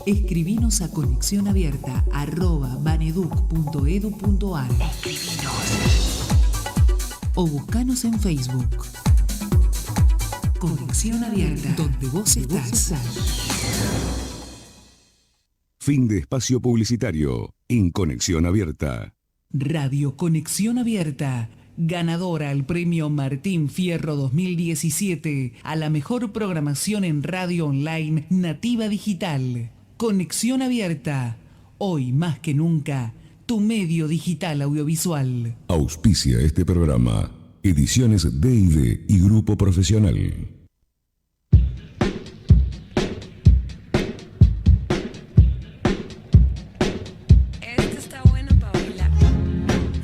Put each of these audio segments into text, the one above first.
Escribinos a conexionabierta@baneduc.edu.ar. Escribinos. O buscanos en Facebook. Conexión Abierta, donde vos estás. Fin de espacio publicitario en Conexión Abierta. Radio Conexión Abierta, ganadora al premio Martín Fierro 2017 a la mejor programación en radio online nativa digital. Conexión Abierta, hoy más que nunca, tu medio digital audiovisual. Auspicia este programa Ediciones D&D y Grupo Profesional.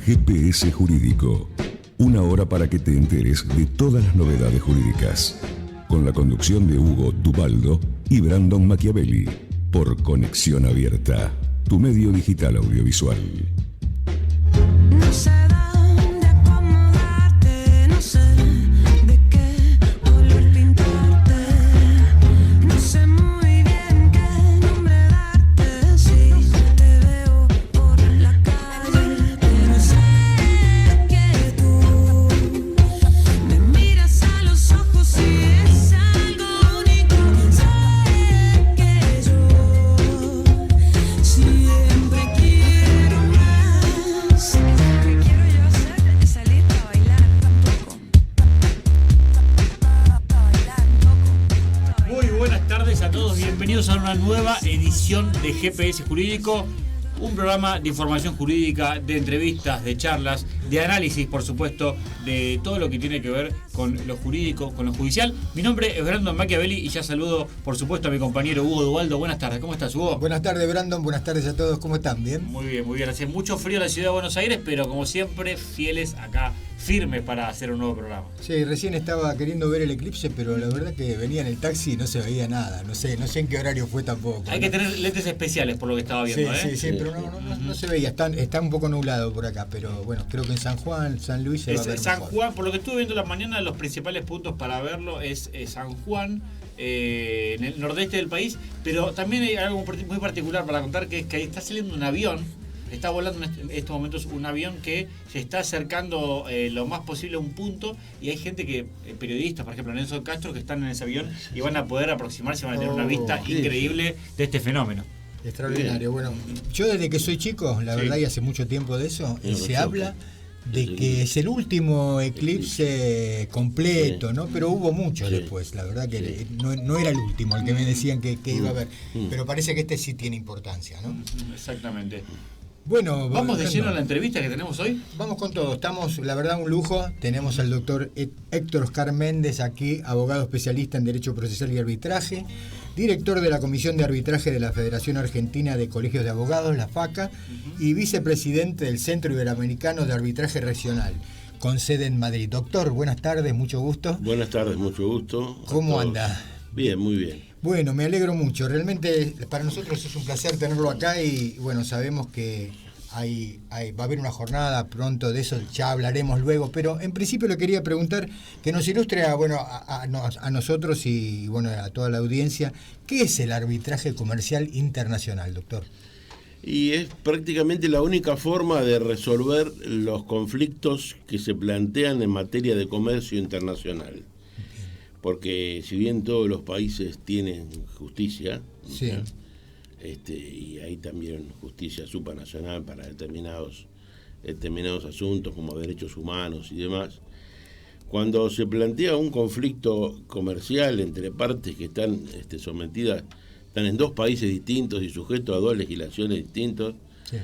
GPS Jurídico. Una hora para que te enteres de todas las novedades jurídicas. Con la conducción de Hugo Dubaldo y Brandon Machiavelli. Por Conexión Abierta, tu medio digital audiovisual. No sé dónde acomodarte, no sé de qué color pintarte. No sé muy bien qué nombre darte si te veo por la calle. Pero sé que tú me miras a los ojos y es algo único. Sé que yo siempre quiero más. Lo que quiero yo hacer es salir a bailar un poco. A bailar un poco. Muy buenas tardes a todos, bienvenidos a una nueva edición de GPS Jurídico, un programa de información jurídica, de entrevistas, de charlas, de análisis, por supuesto, de todo lo que tiene que ver con lo jurídico, con lo judicial. Mi nombre es Brandon Machiavelli y ya saludo, por supuesto, a mi compañero Hugo Dubaldo. Buenas tardes, ¿cómo estás, Hugo? Buenas tardes, Brandon. Buenas tardes a todos. ¿Cómo están? ¿Bien? Muy bien, muy bien. Hace mucho frío en la ciudad de Buenos Aires, pero como siempre, fieles acá, firmes para hacer un nuevo programa. Sí, recién estaba queriendo ver el eclipse, pero la verdad que venía en el taxi y no se veía nada. No sé en qué horario fue tampoco. Hay que tener lentes especiales por lo que estaba viendo, sí, pero no se veía. Está un poco nublado por acá, pero bueno, creo que en San Juan, San Luis se va a ver San mejor. Juan, por lo que estuve viendo la mañana, los principales puntos para verlo es San Juan, en el nordeste del país, pero también hay algo muy particular para contar, que es que ahí está saliendo un avión, está volando en estos momentos un avión que se está acercando lo más posible a un punto, y hay gente que, periodistas, por ejemplo Nelson Castro, que están en ese avión y van a poder aproximarse, van a tener una vista increíble de este fenómeno. Extraordinario. Bueno, yo desde que soy chico, la verdad, y hace mucho tiempo de eso, se habla de que es el último eclipse completo, ¿no? Pero hubo muchos después, la verdad que no era el último, el que me decían que iba a haber. Pero parece que este sí tiene importancia, ¿no? Exactamente. Bueno, ¿Vamos de lleno a la entrevista que tenemos hoy? Vamos con todo, estamos, la verdad, un lujo. Tenemos al doctor Héctor Oscar Méndez aquí, abogado especialista en Derecho Procesal y Arbitraje, director de la Comisión de Arbitraje de la Federación Argentina de Colegios de Abogados, la FACA, y vicepresidente del Centro Iberoamericano de Arbitraje Regional, con sede en Madrid. Doctor, buenas tardes, mucho gusto. Buenas tardes, mucho gusto. ¿Cómo anda? Bien, muy bien. Bueno, me alegro mucho. Realmente para nosotros es un placer tenerlo acá y bueno, sabemos que va a haber una jornada pronto, de eso ya hablaremos luego, pero en principio le quería preguntar que nos ilustre a nosotros y bueno, a toda la audiencia, ¿qué es el arbitraje comercial internacional, doctor? Y es prácticamente la única forma de resolver los conflictos que se plantean en materia de comercio internacional. Porque si bien todos los países tienen justicia, sí, y hay también justicia supranacional para determinados asuntos como derechos humanos y demás, cuando se plantea un conflicto comercial entre partes que están sometidas, están en dos países distintos y sujetos a dos legislaciones distintas, sí,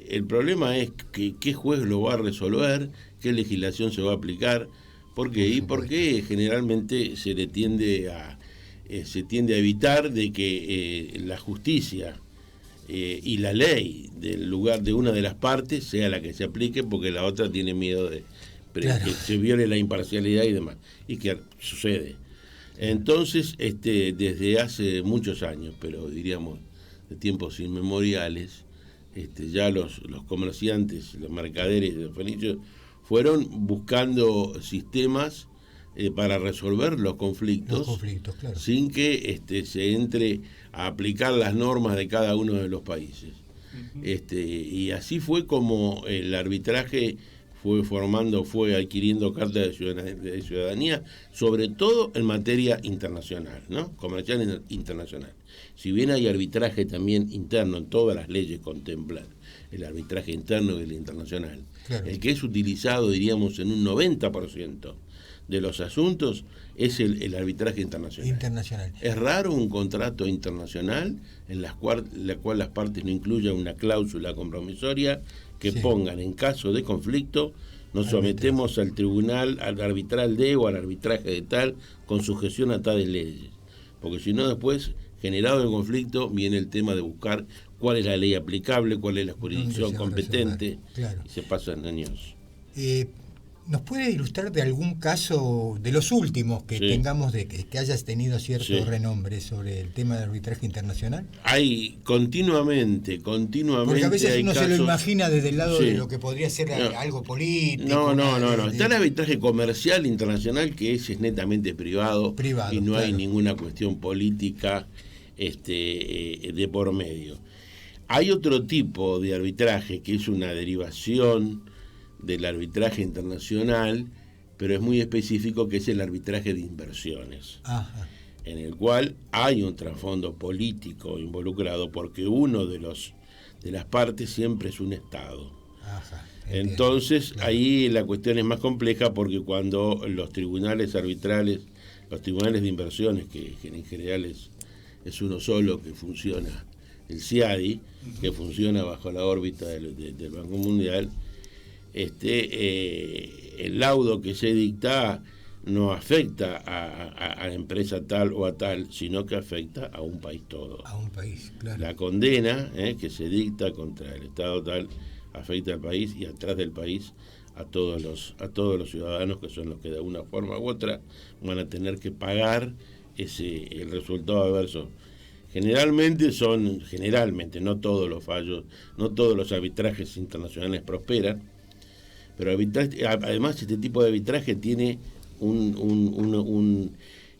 el problema es que qué juez lo va a resolver, qué legislación se va a aplicar. ¿Por qué? Y porque generalmente se tiende a evitar de que la justicia y la ley del lugar de una de las partes sea la que se aplique, porque la otra tiene miedo de que se viole la imparcialidad y demás, y que sucede. Entonces, desde hace muchos años, pero diríamos de tiempos inmemoriales, ya los comerciantes, los mercaderes, los fenicios fueron buscando sistemas para resolver los conflictos, Claro. sin que se entre a aplicar las normas de cada uno de los países. Y así fue como el arbitraje fue adquiriendo carta de ciudadanía, sobre todo en materia internacional, ¿no? Comercial internacional. Si bien hay arbitraje también interno, en todas las leyes contemplan el arbitraje interno y el internacional. Claro. El que es utilizado, diríamos, en un 90% de los asuntos es el arbitraje internacional. Es raro un contrato internacional en la cual las partes no incluyan una cláusula compromisoria que pongan en caso de conflicto: nos sometemos al tribunal, al arbitral de o al arbitraje de tal, con sujeción a tales leyes. Porque si no, después, generado el conflicto, viene el tema de buscar cuál es la ley aplicable, cuál es la jurisdicción competente, claro. Y se pasan años. ¿Nos puede ilustrar de algún caso de los últimos que tengamos, de que hayas tenido cierto renombre sobre el tema de arbitraje internacional? Hay continuamente. Porque a veces uno se lo imagina desde el lado de lo que podría ser algo político. No. Está el arbitraje comercial internacional, que ese es netamente privado y no hay ninguna cuestión política de por medio. Hay otro tipo de arbitraje que es una derivación del arbitraje internacional, pero es muy específico, que es el arbitraje de inversiones. Ajá. En el cual hay un trasfondo político involucrado, porque uno de las partes siempre es un Estado. Ajá, entonces, ahí la cuestión es más compleja, porque cuando los tribunales arbitrales, los tribunales de inversiones, que en general es uno solo que funciona, el CIADI, que funciona bajo la órbita del Banco Mundial, el laudo que se dicta no afecta a la empresa tal o a tal, sino que afecta a un país todo. A un país, claro. La condena que se dicta contra el Estado tal afecta al país, y atrás del país a todos los ciudadanos, que son los que de una forma u otra van a tener que pagar el resultado adverso. Generalmente, no todos los fallos, no todos los arbitrajes internacionales prosperan, pero además este tipo de arbitraje tiene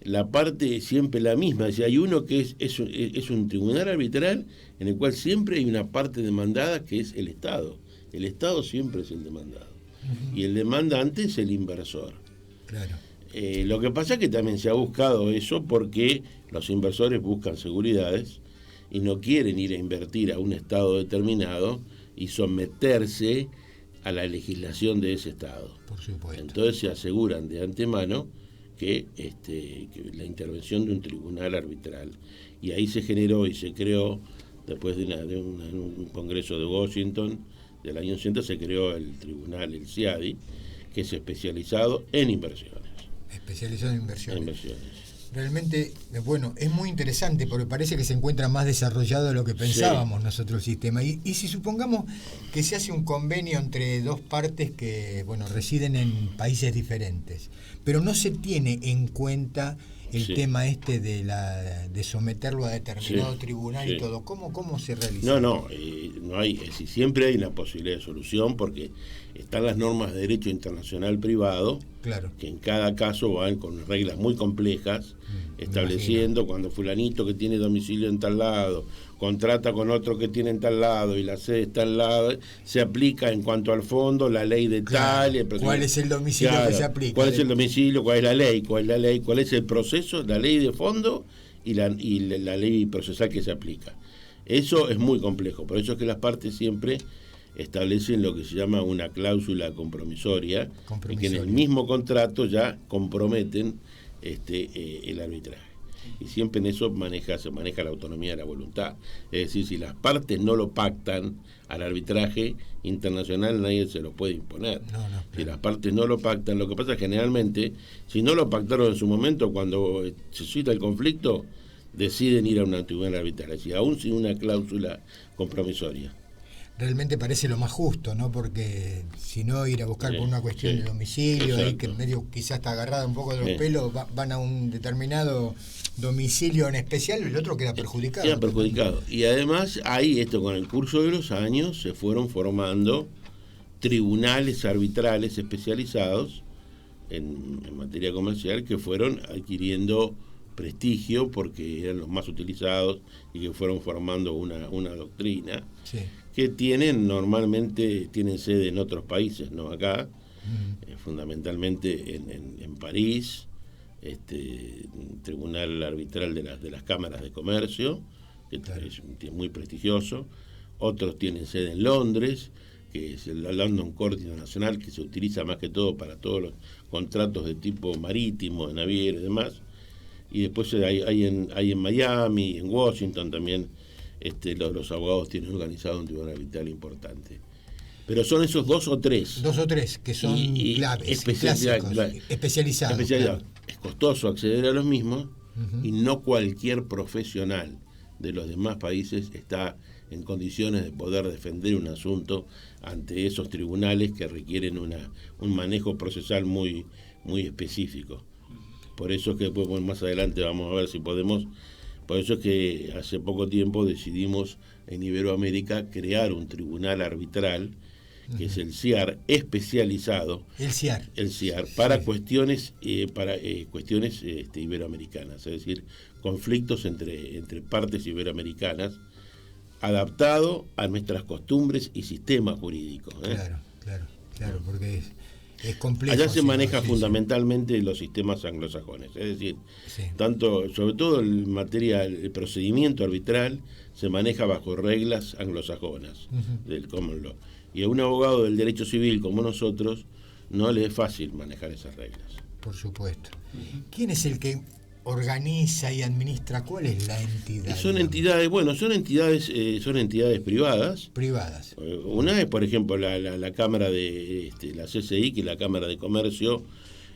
la parte siempre la misma. Si hay uno que es un tribunal arbitral en el cual siempre hay una parte demandada, que es el Estado. El Estado siempre es el demandado. Y el demandante es el inversor. Claro. Lo que pasa es que también se ha buscado eso porque los inversores buscan seguridades y no quieren ir a invertir a un Estado determinado y someterse a la legislación de ese Estado. Por supuesto. Entonces se aseguran de antemano que la intervención de un tribunal arbitral. Y ahí se generó y se creó, después de un congreso de Washington del año 80, se creó el tribunal, el CIADI, que es especializado en inversiones. Especializado en inversiones. Realmente, bueno, es muy interesante porque parece que se encuentra más desarrollado de lo que pensábamos nosotros el sistema. Y si supongamos que se hace un convenio entre dos partes que, residen en países diferentes, pero no se tiene en cuenta el tema de someterlo a determinado tribunal y todo, ¿cómo se realiza? No hay, siempre hay una posibilidad de solución, porque están las normas de derecho internacional privado, claro, que en cada caso van con reglas muy complejas, estableciendo cuando fulanito que tiene domicilio en tal lado contrata con otro que tiene en tal lado y la sede está al lado, se aplica en cuanto al fondo la ley de tal. ¿Cuál es el domicilio que se aplica? ¿Cuál es el domicilio? ¿Cuál es la ley? ¿Cuál es el proceso? La ley de fondo y la ley procesal que se aplica. Eso es muy complejo, por eso es que las partes siempre establecen lo que se llama una cláusula compromisoria, y que en el mismo contrato ya comprometen el arbitraje. Y siempre en eso se maneja la autonomía de la voluntad. Es decir, si las partes no lo pactan al arbitraje internacional, nadie se lo puede imponer. Claro. Si las partes no lo pactan, lo que pasa es que generalmente, si no lo pactaron en su momento, cuando se suscita el conflicto, deciden ir a una tribunal arbitral, es decir, aún sin una cláusula compromisoria. Realmente parece lo más justo, ¿no? Porque si no, ir a buscar por una cuestión de domicilio, ahí que medio quizás está agarrada un poco de los pelos, van a un determinado domicilio en especial, el otro queda perjudicado. Queda perjudicado. Y además, ahí con el curso de los años se fueron formando tribunales arbitrales especializados en materia comercial que fueron adquiriendo prestigio porque eran los más utilizados y que fueron formando una doctrina Sí. que normalmente tienen sede en otros países, no acá, fundamentalmente en París, un tribunal arbitral de las cámaras de comercio, que es muy prestigioso. Otros tienen sede en Londres, que es el London Court Internacional, que se utiliza más que todo para todos los contratos de tipo marítimo, de naviero y demás. Y después hay en Miami, en Washington también, los abogados tienen organizado un tribunal arbitral importante. Pero son esos 2 o 3. 2 o 3 que son claves, clásicos, especializados. Claro. Es costoso acceder a los mismos y no cualquier profesional de los demás países está en condiciones de poder defender un asunto ante esos tribunales que requieren un manejo procesal muy, muy específico. Por eso es que después, más adelante vamos a ver si podemos. Por eso es que hace poco tiempo decidimos en Iberoamérica crear un tribunal arbitral, que es el CIAR, especializado. El CIAR. Para cuestiones iberoamericanas, es decir, conflictos entre partes iberoamericanas, adaptado a nuestras costumbres y sistemas jurídicos. Claro, porque es complejo. Allá se maneja fundamentalmente los sistemas anglosajones, es decir, sobre todo en materia el procedimiento arbitral se maneja bajo reglas anglosajonas del common law. Y a un abogado del derecho civil como nosotros no le es fácil manejar esas reglas. Por supuesto. ¿Quién es el que organiza y administra? ¿Cuál es la entidad? Son entidades privadas. Una es, por ejemplo, la Cámara de la CCI, que es la Cámara de Comercio.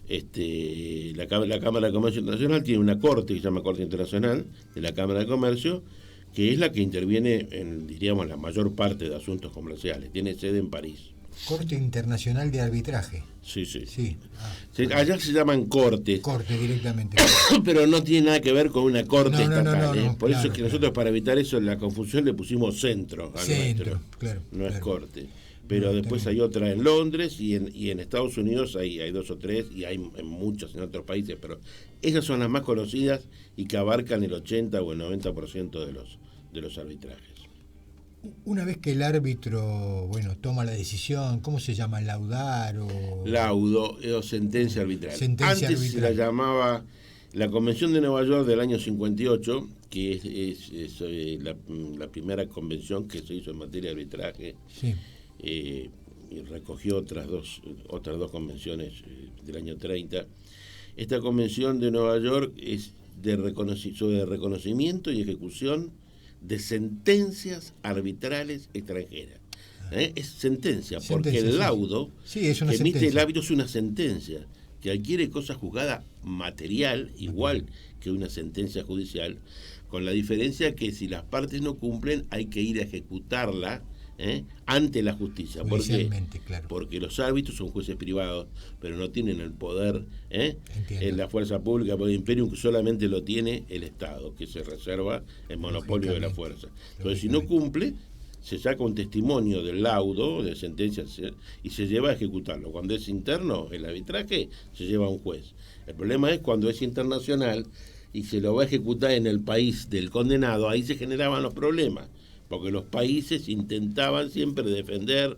La Cámara de Comercio Internacional tiene una corte que se llama Corte Internacional de la Cámara de Comercio, que es la que interviene en, diríamos, la mayor parte de asuntos comerciales. Tiene sede en París. Corte Internacional de Arbitraje. Sí. Bueno. Allá se llaman cortes. Corte directamente. Pero no tiene nada que ver con una corte estatal. No, Por eso es que nosotros, para evitar eso, la confusión, le pusimos centro a nuestro. No es corte. Pero después hay otra en Londres y en Estados Unidos hay 2 o 3 y hay muchas en otros países, pero esas son las más conocidas y que abarcan el 80 o el 90% de los arbitrajes. Una vez que el árbitro, toma la decisión, ¿cómo se llama? ¿Laudar o...? Laudo o sentencia arbitral. Sentencia Antes arbitral. se la llamaba la Convención de Nueva York del año 58, que es la primera convención que se hizo en materia de arbitraje. Sí. Y recogió otras dos convenciones del año 30. Esta convención de Nueva York es sobre reconocimiento y ejecución de sentencias arbitrales extranjeras. Es sentencia, porque el laudo es una que emite sentencia. el árbitro es una sentencia que adquiere cosa juzgada material, igual que una sentencia judicial, con la diferencia que si las partes no cumplen hay que ir a ejecutarla ante la justicia. ¿Por qué? Claro. Porque los árbitros son jueces privados, pero no tienen el poder en la fuerza pública, porque el imperio que solamente lo tiene el Estado, que se reserva el monopolio de la fuerza. Entonces, si no cumple, se saca un testimonio del laudo, de sentencia, y se lleva a ejecutarlo. Cuando es interno, el arbitraje, se lleva a un juez. El problema es cuando es internacional y se lo va a ejecutar en el país del condenado, ahí se generaban los problemas, porque los países intentaban siempre defender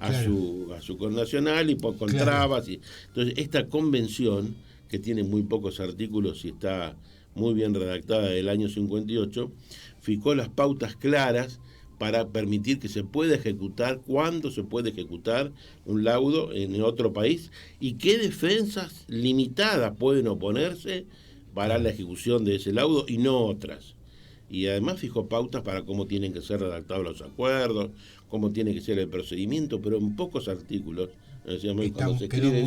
a su connacional y con trabas. Entonces, esta convención, que tiene muy pocos artículos y está muy bien redactada del año 58, fijó las pautas claras para permitir que se pueda ejecutar, cuándo se puede ejecutar un laudo en otro país y qué defensas limitadas pueden oponerse para la ejecución de ese laudo y no otras. Y además fijó pautas para cómo tienen que ser redactados los acuerdos, cómo tiene que ser el procedimiento, pero en pocos artículos. Quedó muy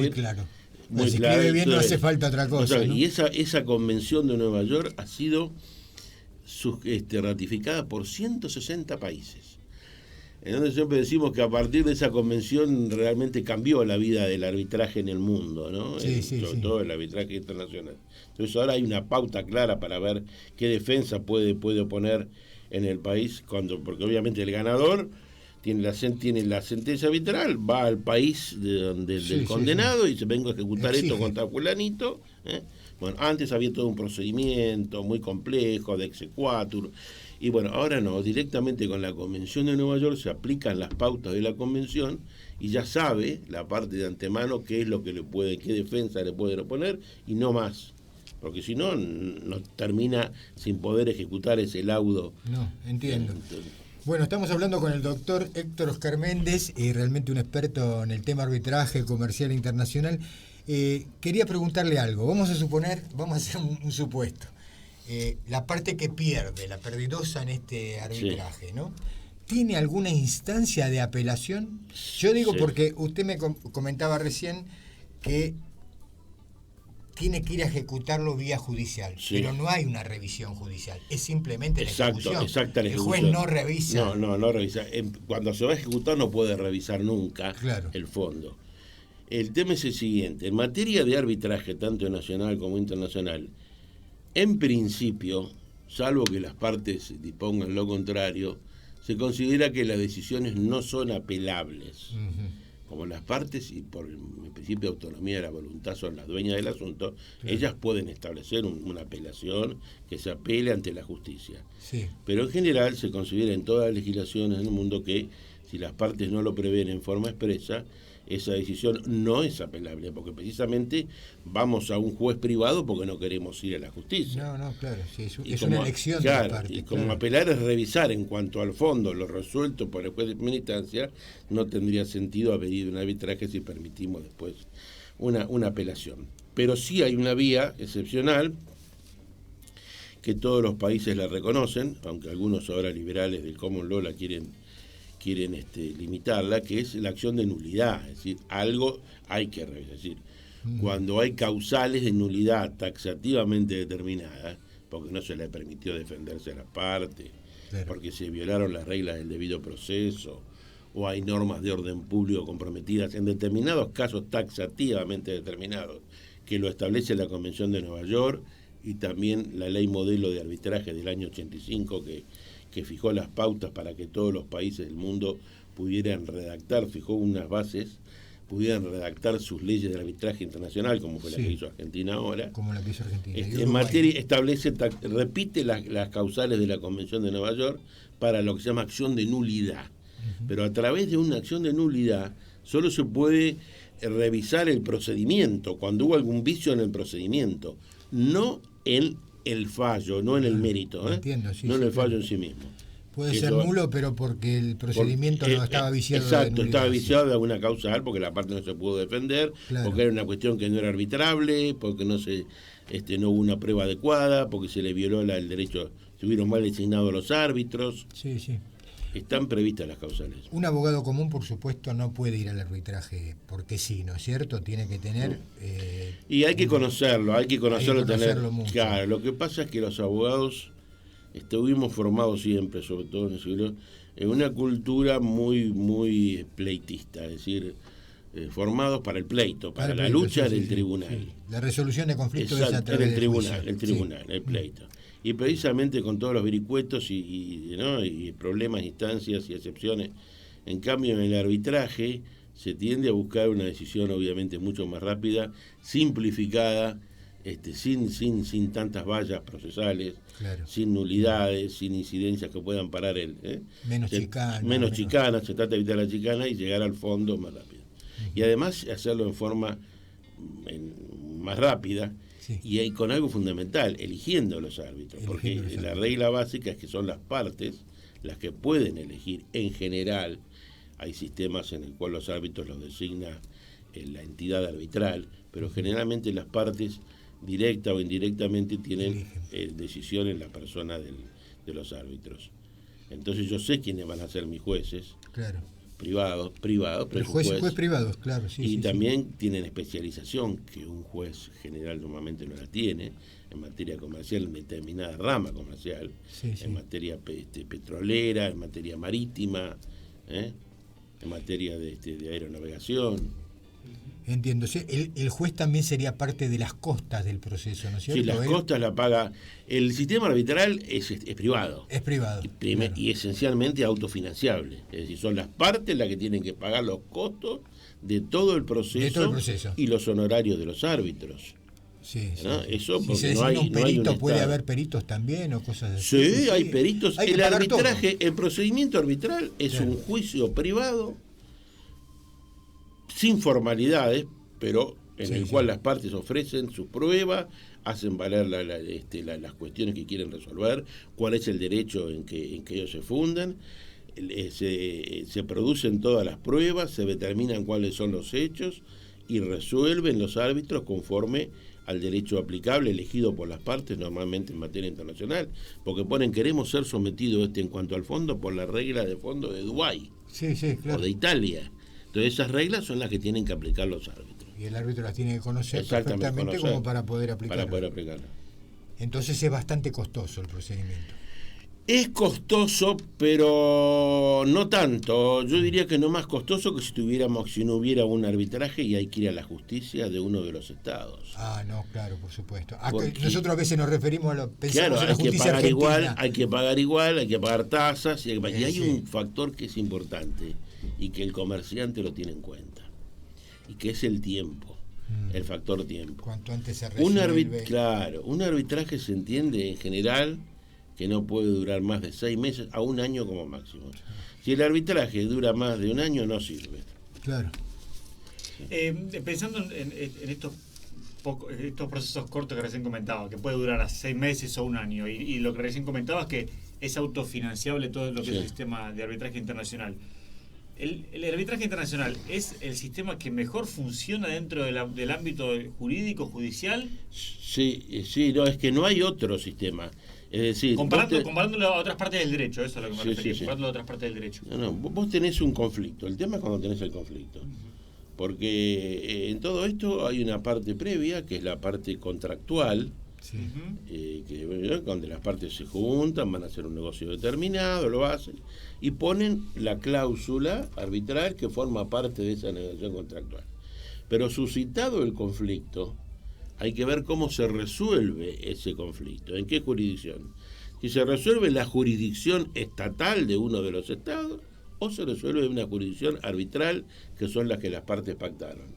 claro. Muy si claro, escribe bien, no hace falta otra cosa. ¿No? Y esa convención de Nueva York ha sido ratificada por 160 países. Entonces siempre decimos que a partir de esa convención realmente cambió la vida del arbitraje en el mundo, ¿no? Sobre todo el arbitraje internacional. Entonces ahora hay una pauta clara para ver qué defensa puede oponer en el país, porque obviamente el ganador tiene la sentencia arbitral, va al país del condenado y se vengo a ejecutar esto contra fulanito. Bueno, antes había todo un procedimiento muy complejo de exequatur, y bueno, ahora no, directamente con la Convención de Nueva York se aplican las pautas de la Convención y ya sabe la parte de antemano qué es lo que qué defensa le puede oponer y no más. Porque si no, no termina sin poder ejecutar ese laudo. No, entiendo. Bueno, estamos hablando con el doctor Héctor Oscar Méndez, realmente un experto en el tema arbitraje comercial internacional. Quería preguntarle algo. Vamos a hacer un supuesto. La parte que pierde, la perdidosa en este arbitraje, ¿no? ¿Tiene alguna instancia de apelación? Yo digo porque usted me comentaba recién que tiene que ir a ejecutarlo vía judicial, pero no hay una revisión judicial, es simplemente la ejecución. Exacta la ejecución. El juez no revisa. No revisa. Cuando se va a ejecutar no puede revisar nunca el fondo. El tema es el siguiente: en materia de arbitraje, tanto nacional como internacional, en principio, salvo que las partes dispongan lo contrario, se considera que las decisiones no son apelables. Como las partes, y por el principio de autonomía de la voluntad, son las dueñas del asunto, ellas pueden establecer una apelación que se apele ante la justicia. Pero en general se considera en todas las legislaciones del mundo que si las partes no lo prevén en forma expresa, esa decisión no es apelable, porque precisamente vamos a un juez privado porque no queremos ir a la justicia. No, claro, sí, es una elección de la parte. Y como apelar es revisar en cuanto al fondo lo resuelto por el juez de primera instancia, no tendría sentido haber ido a un arbitraje si permitimos después una apelación. Pero sí hay una vía excepcional que todos los países la reconocen, aunque algunos ahora liberales del common law la quieren limitarla, que es la acción de nulidad. Es decir, algo hay que revisar. Es decir, cuando hay causales de nulidad taxativamente determinadas, porque no se le permitió defenderse a la parte, porque se violaron las reglas del debido proceso, o hay normas de orden público comprometidas en determinados casos taxativamente determinados, que lo establece la Convención de Nueva York y también la ley modelo de arbitraje del año 85 que fijó las pautas para que todos los países del mundo pudieran redactar, fijó unas bases, pudieran redactar sus leyes de arbitraje internacional, como fue la que hizo Argentina ahora. Como la que hizo Argentina. En materia, repite las causales de la Convención de Nueva York para lo que se llama acción de nulidad. Pero a través de una acción de nulidad solo se puede revisar el procedimiento, cuando hubo algún vicio en el procedimiento, no en el fallo, no en el mérito, entiendo, no en el fallo en sí mismo. Puede ser nulo, pero porque el procedimiento no estaba viciado. Exacto, estaba viciado de alguna causal, porque la parte no se pudo defender, porque era una cuestión que no era arbitrable, porque no hubo una prueba adecuada, porque se le violó el derecho, estuvieron mal designados los árbitros. Están previstas las causales. Un abogado común, por supuesto, no puede ir al arbitraje porque sí, ¿no es cierto? Tiene que tener... y hay que conocerlo, conocerlo mucho. Claro, lo que pasa es que los abogados estuvimos formados siempre, sobre todo en el siglo, en una cultura muy pleitista, es decir, formados para el pleito, para la lucha del tribunal. La resolución de conflictos es a través del del tribunal, el pleito. Y precisamente con todos los vericuetos y problemas, instancias y excepciones. En cambio, en el arbitraje se tiende a buscar una decisión obviamente mucho más rápida, simplificada, sin tantas vallas procesales, sin nulidades, sin incidencias que puedan parar menos chicanas, se trata de evitar la chicana y llegar al fondo más rápido. Y además hacerlo en forma más rápida. Y con algo fundamental, eligiendo los árbitros, porque la regla básica es que son las partes las que pueden elegir. En general, hay sistemas en el cual los árbitros los designa la entidad arbitral, pero generalmente las partes, directa o indirectamente, tienen decisión en la persona de los árbitros. Entonces yo sé quiénes van a ser mis jueces. Privados, pero juez privados, claro, y también tienen especialización que un juez general normalmente no la tiene en materia comercial, en determinada rama comercial, en materia petrolera, en materia marítima, en materia de aeronavegación. Entiendo. Sí, el juez también sería parte de las costas del proceso, ¿no es cierto? Si las costas la paga. El sistema arbitral es privado. Es privado. Claro. Y esencialmente autofinanciable. Es decir, son las partes las que tienen que pagar los costos de todo el proceso, De todo el proceso. y los honorarios de los árbitros. Sí, sí, ¿no? sí. Eso Si porque se no designa hay, un no hay perito, un ¿puede Estado. haber peritos también o cosas así? Sí, hay peritos. Hay que El pagar arbitraje, todo. el procedimiento arbitral es Claro. un juicio privado sin formalidades, pero en Sí, el sí. cual las partes ofrecen sus pruebas, hacen valer las cuestiones que quieren resolver, cuál es el derecho en que ellos se fundan, se producen todas las pruebas, se determinan cuáles son los hechos y resuelven los árbitros conforme al derecho aplicable elegido por las partes, normalmente en materia internacional, porque ponen queremos ser sometidos en cuanto al fondo por la regla de fondo de Dubái Sí, sí, o claro. de Italia. Entonces esas reglas son las que tienen que aplicar los árbitros. Y el árbitro las tiene que conocer Exactamente, perfectamente conocer, como para poder aplicarlas. para poder aplicarlas. Entonces es bastante costoso el procedimiento. Es costoso, pero no tanto. Yo diría que no más costoso que si no hubiera un arbitraje y hay que ir a la justicia de uno de los estados. Ah, no, claro, por supuesto. Acá Porque- nosotros a veces nos referimos a lo pensamos Claro, en la hay que justicia pagar argentina. igual, hay que pagar tasas, y hay Sí. un factor que es importante y que el comerciante lo tiene en cuenta, y que es el tiempo, el factor tiempo. Cuanto antes se Un resuelve. Claro, un arbitraje se entiende en general que no puede durar más de 6 meses a un año como máximo. Si el arbitraje dura más de un año, no sirve. Claro. Pensando en estos procesos cortos que recién comentaba, que puede durar a 6 meses o un año, y lo que recién comentaba es que es autofinanciable todo lo que es el sistema de arbitraje internacional. El arbitraje internacional es el sistema que mejor funciona dentro del ámbito jurídico, judicial, Sí, no, es que no hay otro sistema. Es decir, comparándolo a otras partes del derecho, eso es a lo que me Sí, refería, sí. comparándolo a otras partes del derecho. No, vos tenés un conflicto. El tema es cuando tenés el conflicto. Porque en todo esto hay una parte previa, que es la parte contractual, Sí. donde las partes se juntan, van a hacer un negocio determinado, lo hacen, y ponen la cláusula arbitral que forma parte de esa negociación contractual. Pero suscitado el conflicto, hay que ver cómo se resuelve ese conflicto, en qué jurisdicción. Si se resuelve en la jurisdicción estatal de uno de los estados, o se resuelve en una jurisdicción arbitral, que son las que las partes pactaron.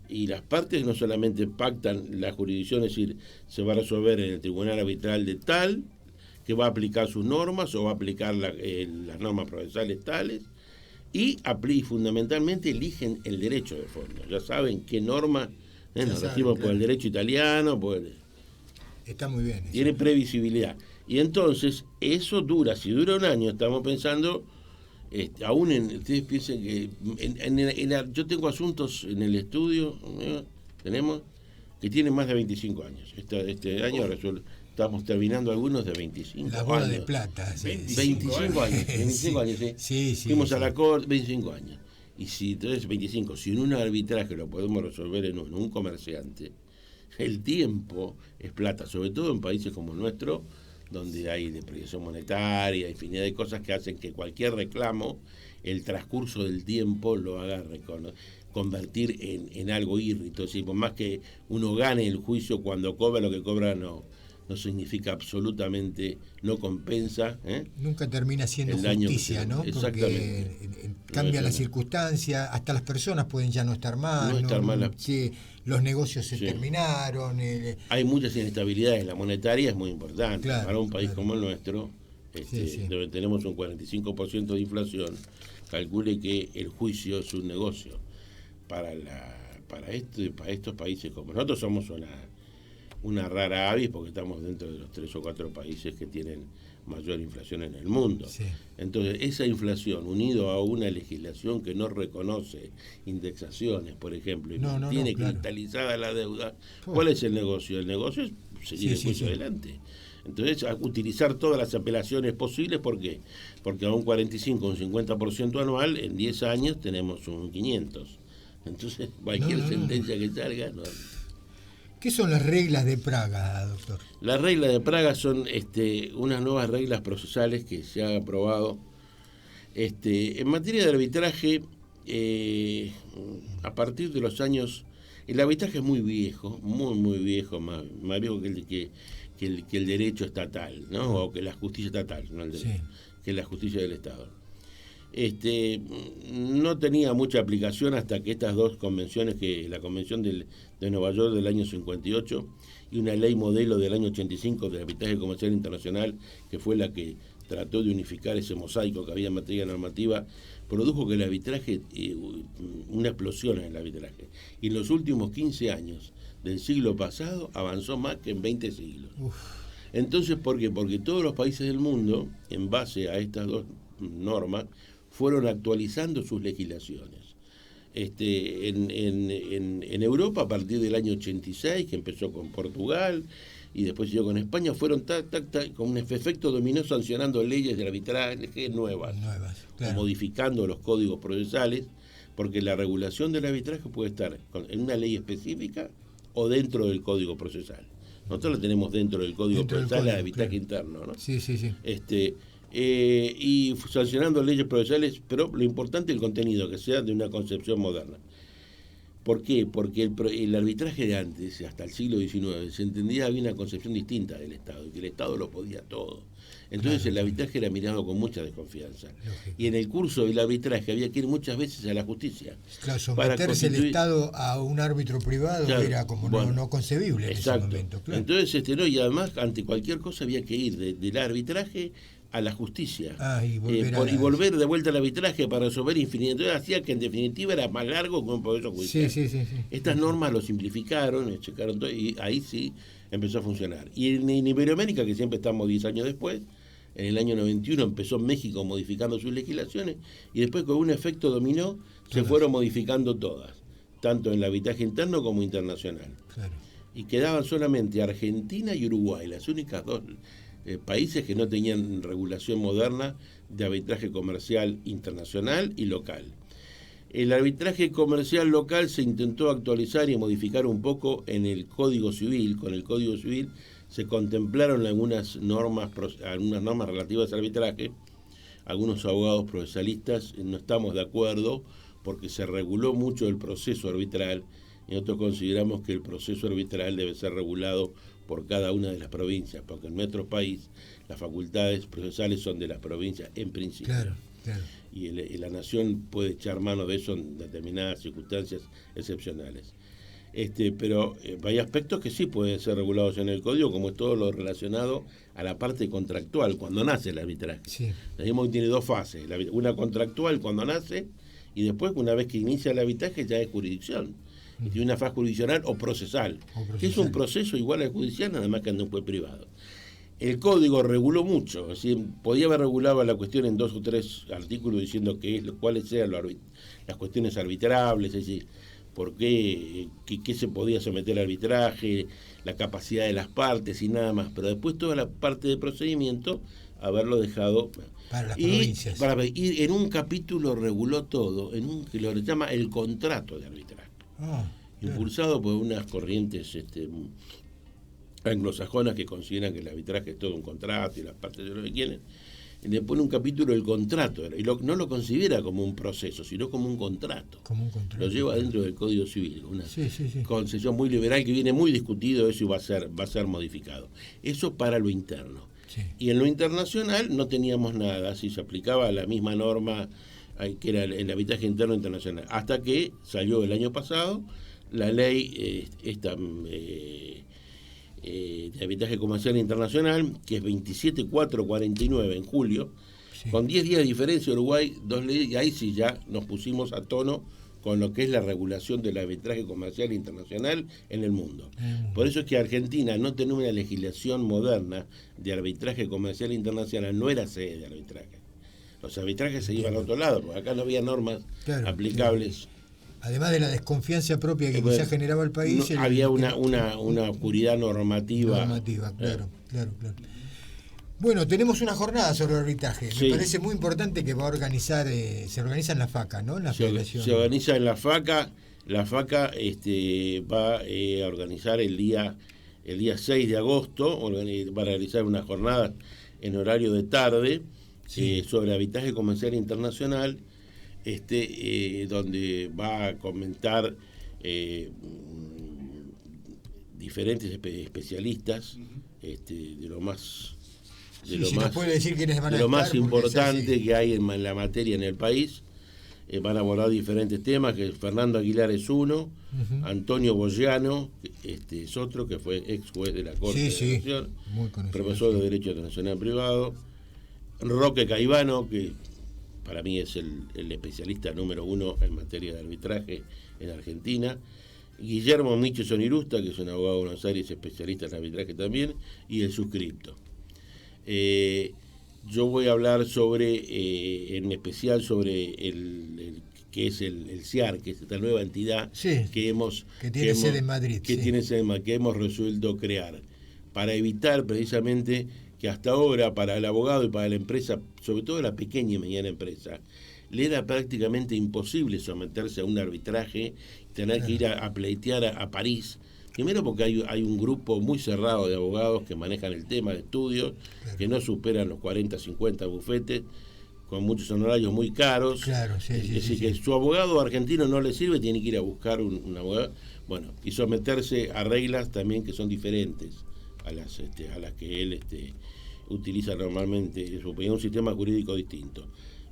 Y las partes no solamente pactan la jurisdicción, es decir, se va a resolver en el tribunal arbitral de tal, que va a aplicar sus normas o va a aplicar las normas procesales tales, y fundamentalmente eligen el derecho de fondo. Ya saben qué norma, nos saben, regimos por claro. el derecho italiano, Está muy bien. eso. tiene previsibilidad. Y entonces, eso dura, si dura un año, estamos pensando, ustedes piensen que, yo tengo asuntos en el estudio, tenemos, que tienen más de 25 años. Este año estamos terminando algunos de 25 La boda años. de plata. Sí. 25 años, 25 años, sí. Sí, sí, Fuimos sí. a la corte, 25 años. Y si entonces 25, si en un arbitraje lo podemos resolver en un comerciante, el tiempo es plata, sobre todo en países como el nuestro, donde hay depreciación monetaria, infinidad de cosas que hacen que cualquier reclamo, el transcurso del tiempo lo haga convertir en algo írrito. Es decir, por más que uno gane el juicio, cuando cobra lo que cobra no significa absolutamente, no compensa. Nunca termina siendo El daño que justicia, se- ¿no? exactamente. Porque cambian las circunstancias, hasta las personas pueden ya no estar más. No estar más. Sí, los negocios se Sí. terminaron. Hay muchas inestabilidades, la monetaria es muy importante. Claro, Para un país claro. como el nuestro, Sí. donde tenemos un 45% de inflación, calcule que el juicio es un negocio. Para estos países como nosotros somos una rara avis, porque estamos dentro de los 3 o 4 países que tienen mayor inflación en el mundo. Sí. Entonces, esa inflación, unido a una legislación que no reconoce indexaciones, por ejemplo, y No, tiene claro. cristalizada la deuda, Uf. ¿cuál es el negocio? El negocio es seguir Sí, el juicio sí. adelante. Entonces, utilizar todas las apelaciones posibles, ¿por qué? Porque a un 45, un 50% anual, en 10 años tenemos un 500. Entonces, cualquier No. sentencia que salga, no. ¿Qué son las reglas de Praga, doctor? Las reglas de Praga son unas nuevas reglas procesales que se han aprobado. En materia de arbitraje, a partir de los años, el arbitraje es muy viejo, muy viejo, más viejo que el derecho estatal, ¿no? O que la justicia estatal, no el derecho, que la justicia del Estado. No tenía mucha aplicación hasta que estas dos convenciones, que la Convención de Nueva York del año 58 y una ley modelo del año 85 del arbitraje comercial internacional, que fue la que trató de unificar ese mosaico que había en materia normativa, produjo que el arbitraje, una explosión en el arbitraje. Y en los últimos 15 años del siglo pasado avanzó más que en 20 siglos. Entonces, ¿por qué? Porque todos los países del mundo, en base a estas dos normas, fueron actualizando sus legislaciones. En Europa, a partir del año 86, que empezó con Portugal y después siguió con España, fueron con un efecto dominó sancionando leyes de arbitraje nuevas, claro. modificando los códigos procesales, porque la regulación del arbitraje puede estar en una ley específica o dentro del código procesal. Nosotros la tenemos dentro del código procesal, el arbitraje interno, ¿no? Sí. Y sancionando leyes procesales, pero lo importante es el contenido, que sea de una concepción moderna. ¿Por qué? Porque el arbitraje de antes, hasta el siglo XIX, se entendía, había una concepción distinta del Estado, y que el Estado lo podía todo. Entonces el arbitraje era mirado con mucha desconfianza. Lógico. Y en el curso del arbitraje había que ir muchas veces a la justicia. Claro, someterse el Estado a un árbitro privado, claro, era como no concebible en ese momento. Claro. Entonces, y además, ante cualquier cosa había que ir del arbitraje a la justicia y volver de vuelta al arbitraje para resolver infinidad. Entonces hacía que en definitiva era más largo que un proceso judicial. Sí. Estas normas lo simplificaron, checaron todo, y ahí sí empezó a funcionar. Y en Iberoamérica, que siempre estamos 10 años después, en el año 91 empezó México modificando sus legislaciones, y después con un efecto dominó se fueron modificando todas, tanto en el arbitraje interno como internacional. Claro. Y quedaban solamente Argentina y Uruguay, las únicas dos países que no tenían regulación moderna de arbitraje comercial internacional y local. El arbitraje comercial local se intentó actualizar y modificar un poco en el Código Civil. Con el Código Civil se contemplaron algunas normas relativas al arbitraje. Algunos abogados procesalistas no estamos de acuerdo porque se reguló mucho el proceso arbitral, y nosotros consideramos que el proceso arbitral debe ser regulado por cada una de las provincias, porque en nuestro país las facultades procesales son de las provincias en principio. Claro. Y la nación puede echar mano de eso en determinadas circunstancias excepcionales. Pero hay aspectos que sí pueden ser regulados en el código, como es todo lo relacionado a la parte contractual, cuando nace el arbitraje. Sí. Decimos que tiene dos fases, una contractual cuando nace, y después, una vez que inicia el arbitraje, ya es jurisdicción. Y tiene una fase jurisdiccional o procesal, que es un proceso igual al judicial, nada más que en un juez privado. El código reguló mucho, es decir, podía haber regulado la cuestión en 2 o 3 artículos diciendo cuáles eran las cuestiones arbitrables, es decir, por qué se podía someter al arbitraje, la capacidad de las partes y nada más, pero después toda la parte de procedimiento haberlo dejado para las provincias. Y en un capítulo reguló todo, que lo llama el contrato de arbitraje. Impulsado por unas corrientes anglosajonas que consideran que el arbitraje es todo un contrato y las partes de lo que quieren, y le pone un capítulo del contrato, y no lo considera como un proceso, sino como un contrato. Lo lleva dentro del Código Civil, una concesión muy liberal que viene muy discutido eso, y va a ser modificado. Eso para lo interno. Sí. Y en lo internacional no teníamos nada, si se aplicaba la misma norma que era el arbitraje interno internacional, hasta que salió el año pasado la ley de arbitraje comercial internacional, que es 27449 en julio, con 10 días de diferencia Uruguay, 2 leyes, y ahí sí ya nos pusimos a tono con lo que es la regulación del arbitraje comercial internacional en el mundo. Por eso es que Argentina no tenía una legislación moderna de arbitraje comercial internacional, no era sede de arbitraje. Los arbitrajes se iban a otro lado, porque acá no había normas aplicables. Claro. Además de la desconfianza propia que quizás generaba el país. Había una oscuridad normativa. Claro. Bueno, tenemos una jornada sobre arbitraje. Me parece muy importante que va a organizar, se organiza en la FACA, ¿no? En la Federación. Se organiza en la FACA. La FACA va a organizar el día 6 de agosto, va a realizar una jornada en horario de tarde sobre arbitraje comercial internacional, donde va a comentar diferentes especialistas de lo más nos puede decir quiénes van a de lo estar, más porque importante es así. que hay en la materia en el país. Van a abordar diferentes temas, que Fernando Aguilar es uno, Antonio Bogliano es otro, que fue ex juez de la Corte de Nación, muy conocido, profesor de Derecho Internacional Privado, Roque Caivano, que para mí es el especialista número 1 en materia de arbitraje en Argentina, Guillermo Miche Sonirusta, que es un abogado de Buenos Aires, especialista en arbitraje también, y el suscripto. Yo voy a hablar en especial sobre el que es el CIAR, que es esta nueva entidad que tiene sede en Madrid, que hemos resuelto crear, para evitar precisamente que hasta ahora para el abogado y para la empresa, sobre todo la pequeña y mediana empresa, le era prácticamente imposible someterse a un arbitraje, tener que ir a pleitear a París. Primero porque hay un grupo muy cerrado de abogados que manejan el tema de estudios, que no superan los 40, 50 bufetes, con muchos honorarios muy caros. Es decir, que su abogado argentino no le sirve, tiene que ir a buscar un abogado. Bueno, y someterse a reglas también que son diferentes a las que él utiliza normalmente, en su opinión, un sistema jurídico distinto.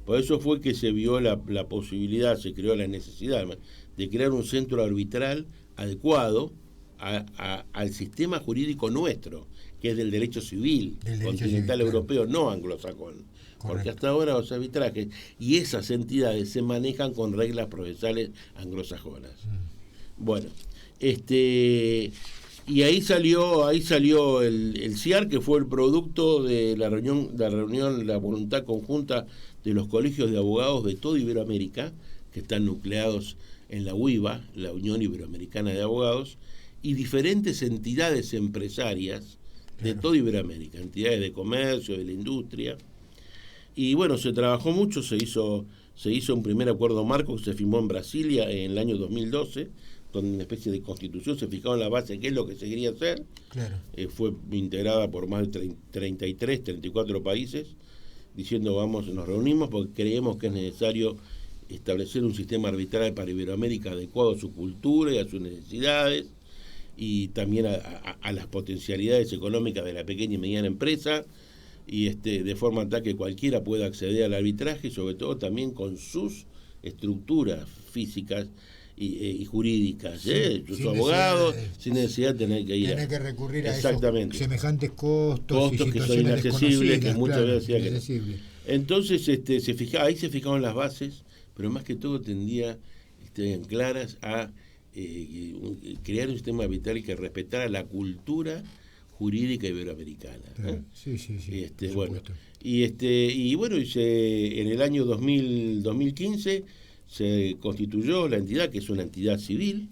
Por eso fue que se vio la posibilidad, se creó la necesidad de crear un centro arbitral adecuado al sistema jurídico nuestro, que es del derecho civil, continental europeo, no anglosajón. Porque hasta ahora los arbitrajes y esas entidades se manejan con reglas procesales anglosajonas. Bueno, y ahí salió el CIAR, que fue el producto de la voluntad conjunta de los colegios de abogados de toda Iberoamérica, que están nucleados en la UIBA, la Unión Iberoamericana de Abogados, y diferentes entidades empresarias de toda Iberoamérica, entidades de comercio, de la industria. Y bueno, se trabajó mucho, se hizo un primer acuerdo marco que se firmó en Brasilia en el año 2012, donde una especie de constitución se fijaba en la base de qué es lo que se quería hacer. Fue integrada por más de 34 países, diciendo nos reunimos porque creemos que es necesario establecer un sistema arbitral para Iberoamérica adecuado a su cultura y a sus necesidades, y también a las potencialidades económicas de la pequeña y mediana empresa, y de forma tal que cualquiera pueda acceder al arbitraje, y sobre todo también con sus estructuras físicas y jurídicas, su abogado, sin necesidad de tener que ir tiene que recurrir a esos semejantes costos que son inaccesibles, que muchas veces inaccesibles. Entonces ahí se fijaron las bases, pero más que todo tendía claras a crear un sistema arbitral que respetara la cultura jurídica iberoamericana. Bueno, en el año 2015 se constituyó la entidad, que es una entidad civil,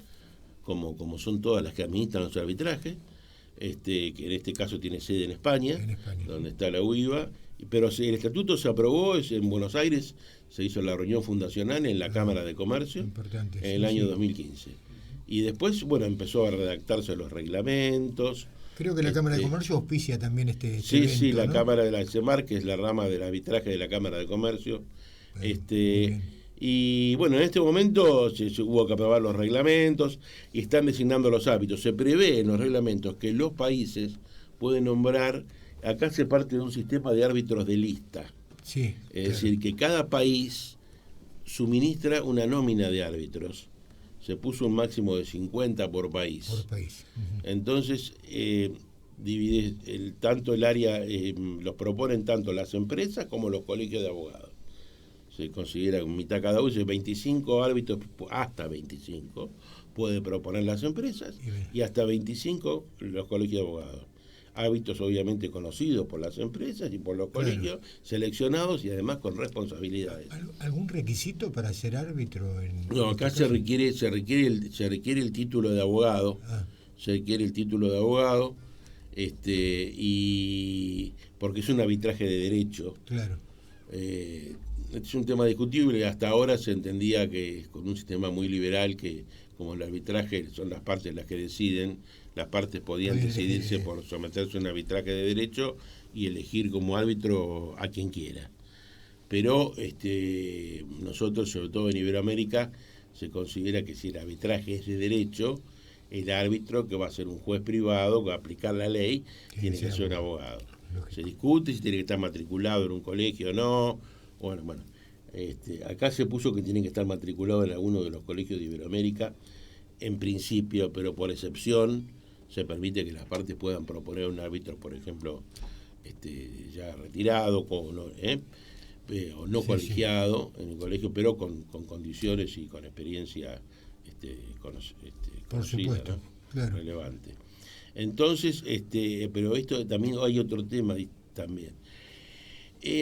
como son todas las que administran los arbitrajes, que en este caso tiene sede en España, donde está la UIBA, pero el estatuto se aprobó en Buenos Aires, se hizo la reunión fundacional en la Cámara de Comercio en el año 2015. Y después, empezó a redactarse los reglamentos. Creo que la Cámara de Comercio auspicia también este sí, evento, la ¿no? Cámara de la CEMAR, que es la rama del arbitraje de la Cámara de Comercio. Y bueno, en este momento hubo que aprobar los reglamentos y están designando los árbitros. Se prevé en los reglamentos que los países pueden nombrar, acá se parte de un sistema de árbitros de lista. Es decir, que cada país suministra una nómina de árbitros. Se puso un máximo de 50 por país. Entonces, divide tanto el área, los proponen tanto las empresas como los colegios de abogados. Se considera mitad cada uno, 25 árbitros, hasta 25 puede proponer las empresas y hasta 25 los colegios de abogados. Árbitros obviamente conocidos por las empresas y por los colegios, seleccionados y además con responsabilidades. ¿Algún requisito para ser árbitro? No, acá se requiere el título de abogado. Se requiere el título de abogado, y porque es un arbitraje de derecho. Es un tema discutible. Hasta ahora se entendía que con un sistema muy liberal, que como el arbitraje son las partes las que deciden, las partes podían decidirse por someterse a un arbitraje de derecho y elegir como árbitro a quien quiera. pero nosotros, sobre todo en Iberoamérica, se considera que si el arbitraje es de derecho, el árbitro, que va a ser un juez privado, que va a aplicar la ley, tiene que ser un abogado. Se discute si tiene que estar matriculado en un colegio o no. Bueno, acá se puso que tiene que estar matriculado en alguno de los colegios de Iberoamérica, en principio, pero por excepción se permite que las partes puedan proponer un árbitro, por ejemplo, ya retirado o no colegiado en el colegio, pero con condiciones y con experiencia por conocida, supuesto, ¿no? claro. Relevante. Entonces, pero esto también hay otro tema también.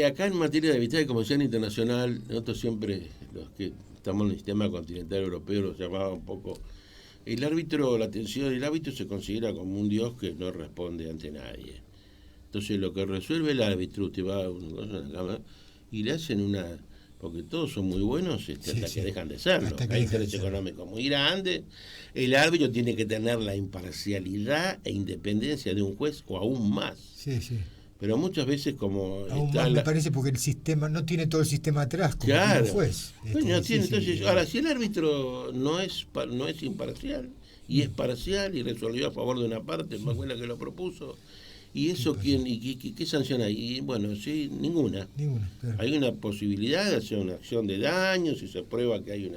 Acá en materia de arbitraje comercial internacional, nosotros siempre, los que estamos en el sistema continental europeo, los llamaba un poco. El árbitro se considera como un dios que no responde ante nadie. Entonces, lo que resuelve el árbitro, usted va a una cama y le hacen una. Porque todos son muy buenos hasta que dejan de serlo. Hay interés económico muy grande. El árbitro tiene que tener la imparcialidad e independencia de un juez o aún más. Sí, sí. Pero muchas veces como... Aún más me parece porque el sistema no tiene todo el sistema atrás como claro. un juez. Entonces, ahora, si el árbitro no es imparcial y es parcial y resolvió a favor de una parte, más buena que lo propuso, ¿y eso quién y qué sanción hay? Y bueno, sí, ninguna. Claro. Hay una posibilidad de hacer una acción de daño si se prueba que hay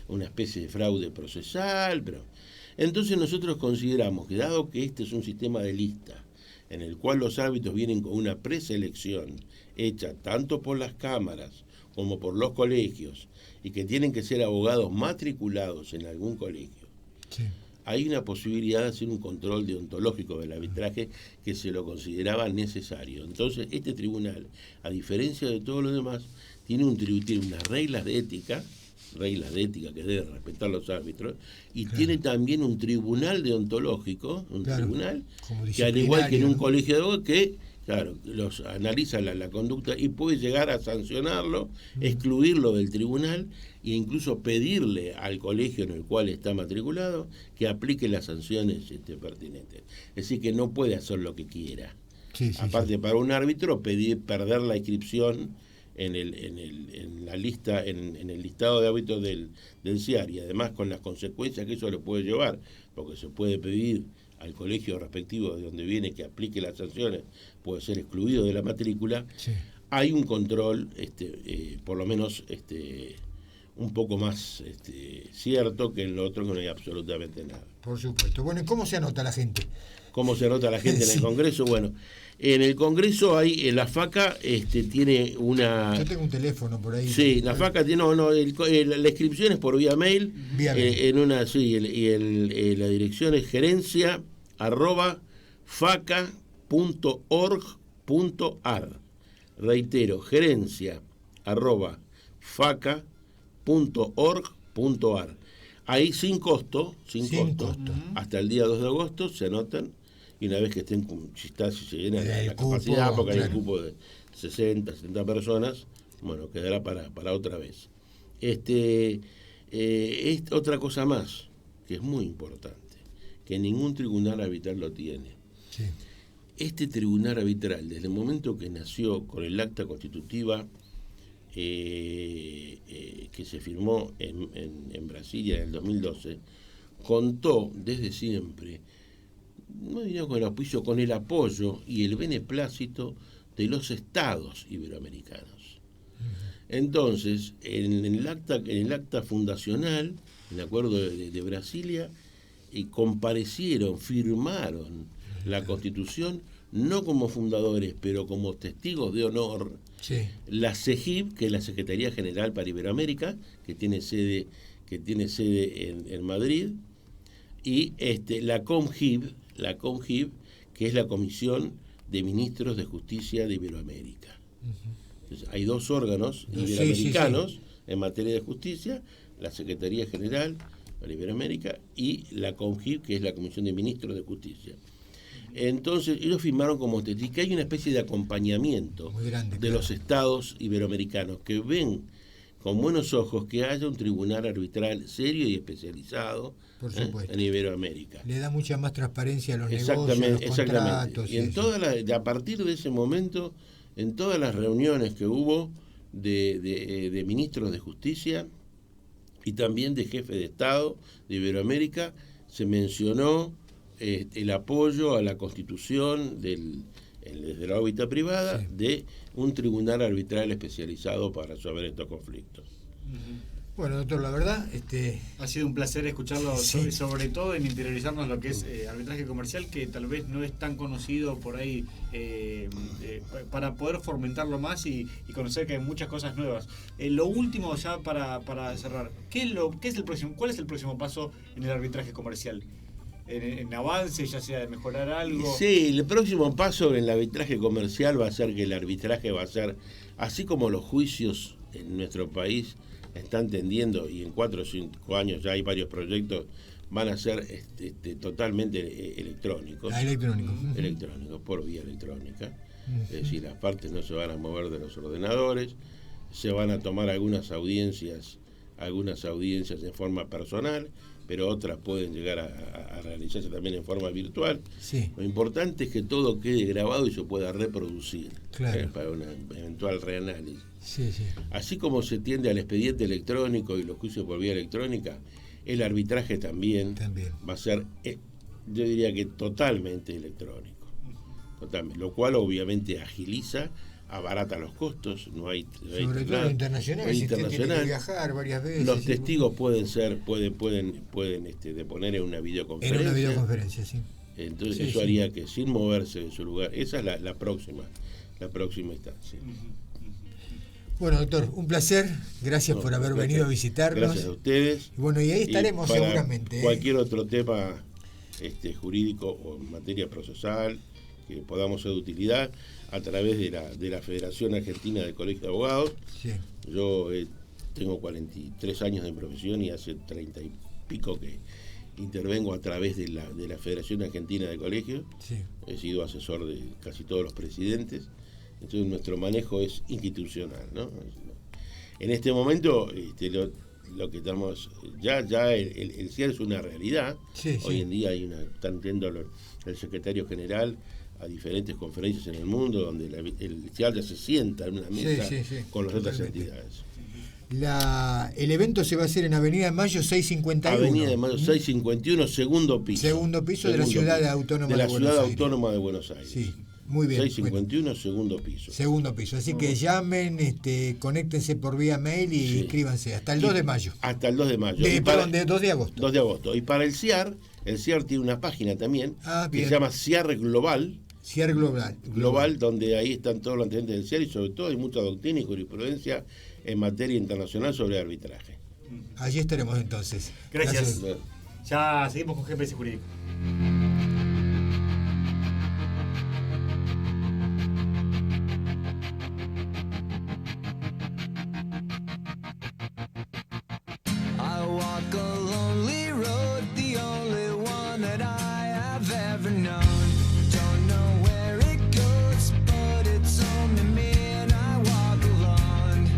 una especie de fraude procesal, pero entonces nosotros consideramos que dado que este es un sistema de lista en el cual los árbitros vienen con una preselección hecha tanto por las cámaras como por los colegios y que tienen que ser abogados matriculados en algún colegio, Sí. hay una posibilidad de hacer un control deontológico del arbitraje que se lo consideraba necesario. Entonces, este tribunal, a diferencia de todos los demás, tiene unas reglas de ética que deben respetar los árbitros, y tiene también un tribunal deontológico, tribunal que al igual que en un colegio de abogados, que los analiza la conducta y puede llegar a sancionarlo, excluirlo del tribunal e incluso pedirle al colegio en el cual está matriculado que aplique las sanciones pertinentes. Es decir, que no puede hacer lo que quiera. Aparte, para un árbitro, perder la inscripción en la lista, en el listado de árbitros del CIAR, y además con las consecuencias que eso le puede llevar, porque se puede pedir al colegio respectivo de donde viene que aplique las sanciones, puede ser excluido de la matrícula. Hay un control, por lo menos un poco más cierto que en lo otro, que no hay absolutamente nada. Por supuesto. Bueno, ¿y cómo se anota la gente? ¿Cómo se anota la gente en el Congreso? Bueno, en el Congreso hay, la FACA tiene una... Yo tengo un teléfono por ahí. Sí, la FACA tiene, la inscripción es por vía mail. La dirección es gerencia@faca.org.ar. Reitero, gerencia@faca.org.ar. Ahí sin costo. Hasta el día 2 de agosto se anotan, y una vez que estén, si se llena la capacidad, porque hay un cupo de 60, 70 personas, bueno, quedará para otra vez. Otra cosa más, que es muy importante, que ningún tribunal arbitral lo tiene. Este tribunal arbitral, desde el momento que nació con el acta constitutiva que se firmó en Brasilia en el 2012, contó desde siempre, no diría con el auspicio, con el apoyo y el beneplácito de los estados iberoamericanos. Entonces, en el acta fundacional, en el acuerdo de Brasilia, comparecieron, firmaron la Constitución, no como fundadores, pero como testigos de honor, la CEGIB, que es la Secretaría General para Iberoamérica, que tiene sede en Madrid, y la CONGIB, que es la Comisión de Ministros de Justicia de Iberoamérica. Entonces, hay dos órganos iberoamericanos en materia de justicia, la Secretaría General para Iberoamérica y la CONGIB, que es la Comisión de Ministros de Justicia. Entonces, ellos firmaron como testigos que hay una especie de acompañamiento de los estados iberoamericanos que ven con buenos ojos que haya un tribunal arbitral serio y especializado en Iberoamérica. Le da mucha más transparencia a los negocios, a los contratos. Y a partir de ese momento, en todas las reuniones que hubo, de ministros de justicia y también de jefe de Estado de Iberoamérica, se mencionó el apoyo a la constitución desde la órbita privada de un tribunal arbitral especializado para resolver estos conflictos. Bueno, doctor, la verdad, Ha sido un placer escucharlo, Sí. sobre todo en interiorizarnos lo que es arbitraje comercial, que tal vez no es tan conocido por ahí, para poder fomentarlo más y conocer que hay muchas cosas nuevas. Lo último, ya para cerrar, ¿qué es el próximo? ¿Cuál es el próximo paso en el arbitraje comercial? ¿En avance, ya sea de mejorar algo? Sí, el próximo paso en el arbitraje comercial va a ser que el arbitraje va a ser, así como los juicios en nuestro país están tendiendo, y en 4 o 5 años ya hay varios proyectos, van a ser totalmente electrónicos. Electrónicos, por vía electrónica. Es decir, las partes no se van a mover de los ordenadores, se van a tomar algunas audiencias en forma personal, pero otras pueden llegar a realizarse también en forma virtual. Sí. Lo importante es que todo quede grabado y se pueda reproducir, Claro. para un eventual reanálisis. sí. Así como se tiende al expediente electrónico y los juicios por vía electrónica, el arbitraje también. Va a ser, yo diría que totalmente electrónico. Totalmente, lo cual obviamente agiliza, abarata los costos, no hay Sobre todo lo internacional, si usted tiene que viajar varias veces. Los testigos pueden deponer en una videoconferencia. En una videoconferencia, sí. Entonces Sí, eso sí. haría que sin moverse de su lugar, esa es la próxima instancia. Bueno, doctor, un placer. Gracias por haber venido a visitarnos. Gracias a ustedes. Y bueno, y ahí estaremos para seguramente. Cualquier otro tema jurídico o en materia procesal que podamos ser de utilidad a través de la Federación Argentina del Colegio de Abogados. Sí. Yo tengo 43 años de profesión y hace 30 y pico que intervengo a través de la Federación Argentina de Colegios. Sí. He sido asesor de casi todos los presidentes. Entonces nuestro manejo es institucional, ¿no? En este momento lo que estamos ya el CIAR es una realidad. Sí, Hoy sí. en día están yendo el secretario general a diferentes conferencias en el mundo donde el CIAR ya se sienta en una mesa Sí, con las otras totalmente. entidades. El evento se va a hacer en Avenida de Mayo 651. Avenida de Mayo 651, segundo piso. Segundo piso de la Ciudad Autónoma de Buenos Ciudad Aires. Autónoma de Buenos Aires. Sí, muy bien. 651, segundo piso. Segundo piso. Así que llamen, conéctense por vía mail y Sí. inscríbanse. Hasta el 2 de mayo. Hasta el 2 de mayo. Perdón, de 2 de agosto. 2 de agosto. Y para el CIAR tiene una página también que bien. se llama CIAR Global. CIAR Global. Global, donde ahí están todos los antecedentes del CIAR y sobre todo hay mucha doctrina y jurisprudencia en materia internacional sobre arbitraje. Allí estaremos entonces. Gracias. Ya seguimos con GPS Jurídico. I walk a lonely road, the only one that I have ever known. Don't know where it goes, but it's home to me and I walk alone.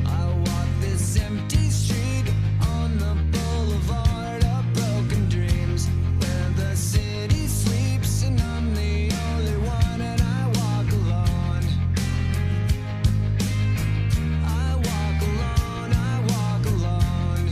I walk this empty street on the boulevard of broken dreams, where the city sleeps and I'm the only one and I walk alone. I walk alone, I walk alone.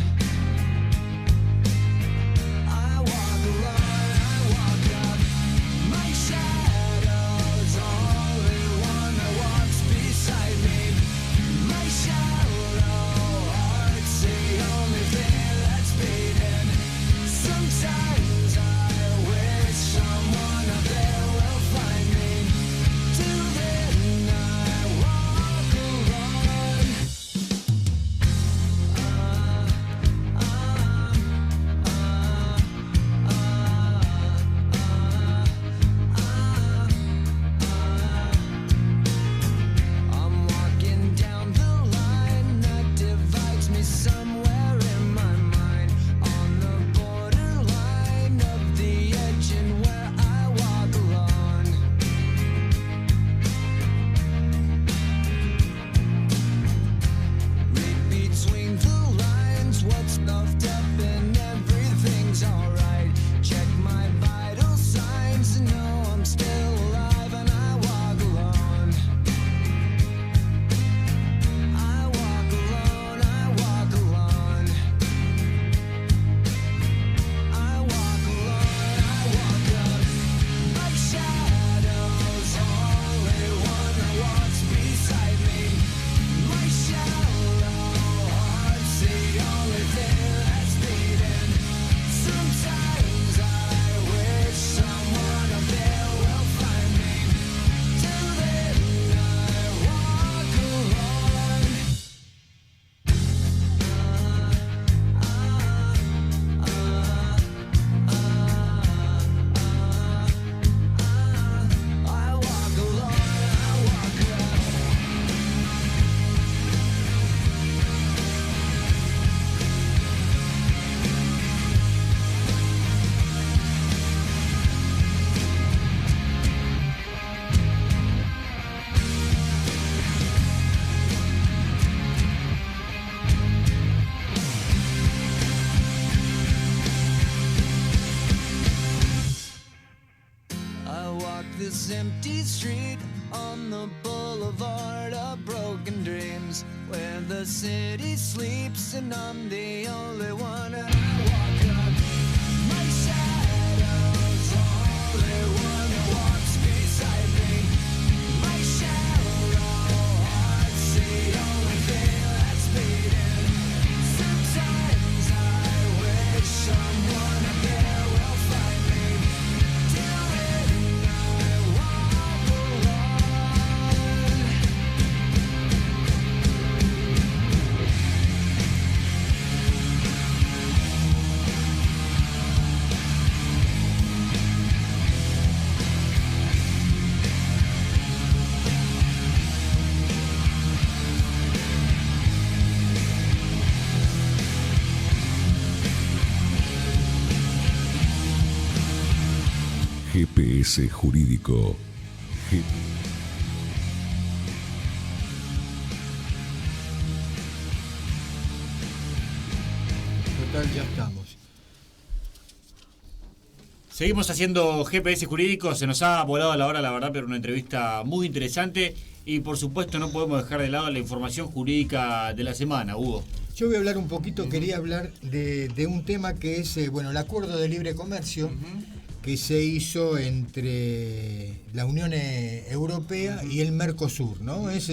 street on the boulevard of broken dreams, where the city sleeps and I'm the only one. And I walk up, my shadow's only one that walks beside me. My shallow heart's the only thing that's beating. Sometimes I wish someone up there will find me. Till then I walk alone. GPS Jurídico. Total, ya estamos. Seguimos haciendo GPS jurídico, se nos ha volado la hora, la verdad, pero una entrevista muy interesante y por supuesto no podemos dejar de lado la información jurídica de la semana, Hugo. Yo voy a hablar un poquito, quería hablar de un tema que es el acuerdo de libre comercio que se hizo entre la Unión Europea y el Mercosur, ¿no? Es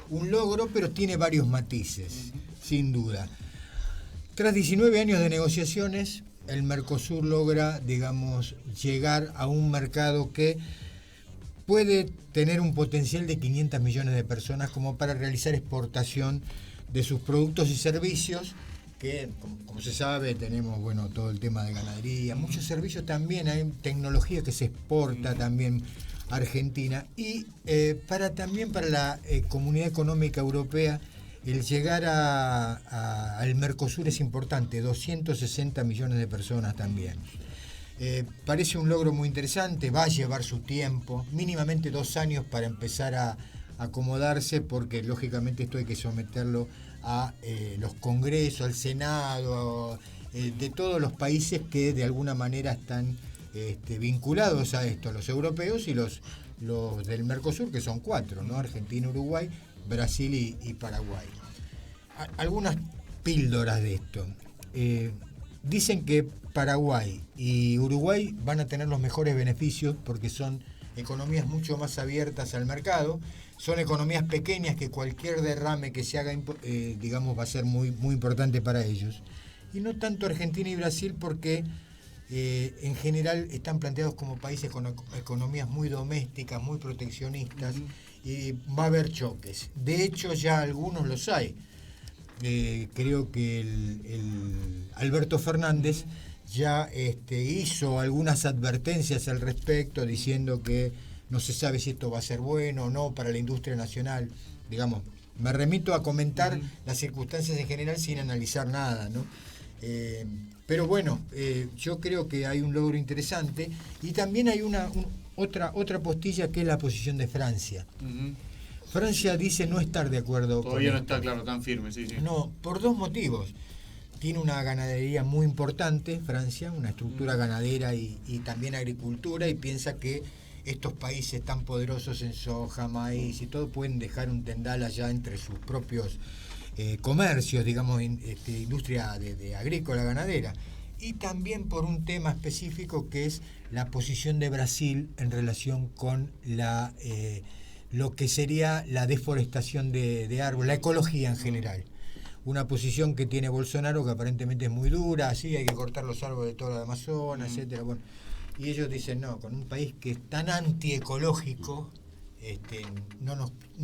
un logro, pero tiene varios matices, sin duda. Tras 19 años de negociaciones, el Mercosur logra, digamos, llegar a un mercado que puede tener un potencial de 500 millones de personas como para realizar exportación de sus productos y servicios, que como se sabe tenemos todo el tema de ganadería, muchos servicios también, hay tecnología que se exporta también a Argentina y también para la Comunidad Económica Europea el llegar al Mercosur es importante, 260 millones de personas también. Parece un logro muy interesante, va a llevar su tiempo, mínimamente 2 años para empezar a acomodarse, porque lógicamente esto hay que someterlo a los congresos, al Senado, de todos los países que de alguna manera están vinculados a esto, los europeos y los del Mercosur, que son 4, ¿no? Argentina, Uruguay, Brasil y Paraguay. Algunas píldoras de esto. Dicen que Paraguay y Uruguay van a tener los mejores beneficios porque son economías mucho más abiertas al mercado, son economías pequeñas que cualquier derrame que se haga, va a ser muy, muy importante para ellos. Y no tanto Argentina y Brasil porque en general están planteados como países con economías muy domésticas, muy proteccionistas, y va a haber choques. De hecho, ya algunos los hay. Creo que el Alberto Fernández ya hizo algunas advertencias al respecto, diciendo que no se sabe si esto va a ser bueno o no para la industria nacional. Digamos, me remito a comentar las circunstancias en general sin analizar nada, ¿no? Pero bueno, yo creo que hay un logro interesante y también hay otra postilla que es la posición de Francia. Francia dice no estar de acuerdo. Todavía no está claro, tan firme, sí. No, por 2 motivos. Tiene una ganadería muy importante, Francia, una estructura ganadera y también agricultura, y piensa que estos países tan poderosos en soja, maíz y todo pueden dejar un tendal allá entre sus propios comercios, digamos, industria de agrícola ganadera. Y también por un tema específico que es la posición de Brasil en relación con lo que sería la deforestación de árboles, la ecología en general. Una posición que tiene Bolsonaro que aparentemente es muy dura, así hay que cortar los árboles de toda la Amazonas, etcétera. Bueno, y ellos dicen no, con un país que es tan antiecológico, no